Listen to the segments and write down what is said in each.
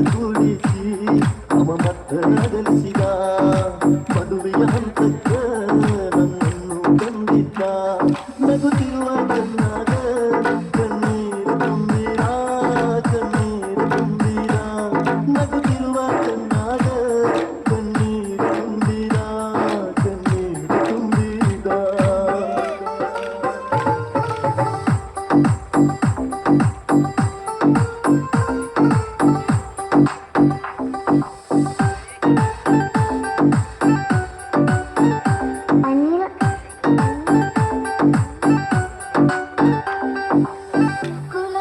ಕೂಡಿಸಿ ಅವ ಮತ್ತ ನಗಲಿಸಿದ ಮದುವೆಯ ಹಂತಕ್ಕ ನನ್ನನ್ನು ತಂದಿದ್ದ ನಗುತ್ತಿರುವ ಕಣ್ಣಾಗ ಕಣ್ಣೀರು ತುಂಬಿರ ಕಣ್ಣೀರು ತುಂಬಿರ ನಗುತ್ತಿರುವ ಕಣ್ಣಾಗ ಕಣ್ಣೀರು ತುಂಬಿರ ಕಣ್ಣೀರು ತುಂಬಿದ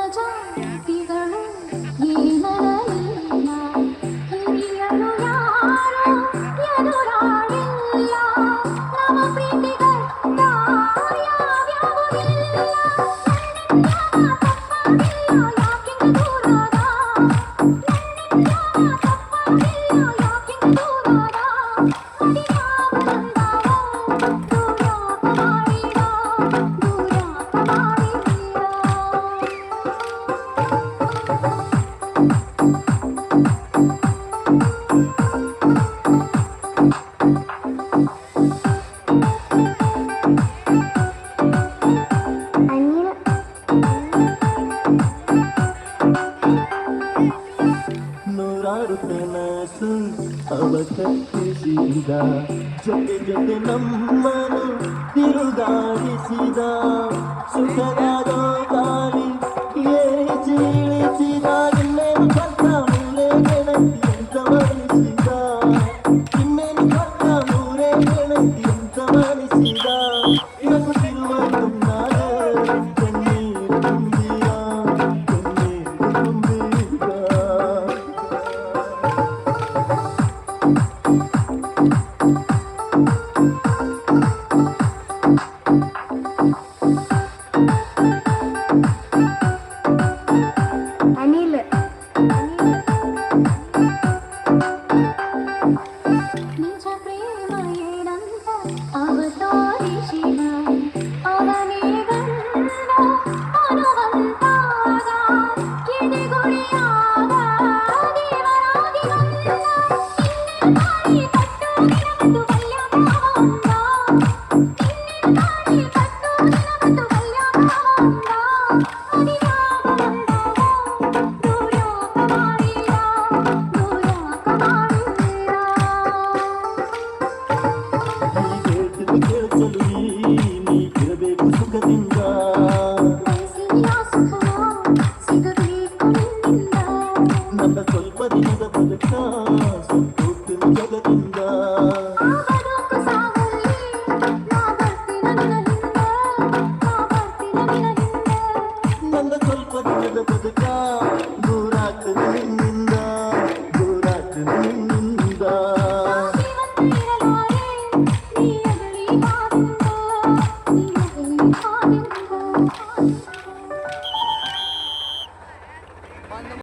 ಕುಲಜಾತಿಗಳು ಏನರಲಿಲ್ಲ ಹಿರಿಯರು ಯಾರು ಎದುರಾಳಿಲ್ಲ ನಮ್ಮ ಪ್ರೀತಿಗಂತ ಯಾವ್ಯಾವು ಇಲ್ಲ ತಪ್ಪಾಗಿಲ್ಲ ಯಾಕಿಂತ ದೂರಾದ ತಪ್ಪಾಗಿಲ್ಲ ಯಾಕಿಂತ ದೂರಾದ ಮಡಿಯಾಗ ಬಂದಾವ ದೂರಾಕ ಮಾಡಿದ ದೂರಾಕ ಮಾಡಿದ ನೂರಾರು ಕನಸು ಅವ ಕಟ್ಟಿಸಿದ ಜೊತೆ ಜೊತೆ ನಮ್ಮನು ತಿರುಗಾಡಿಸಿದ ಸುಖದ ಗಾಳಿ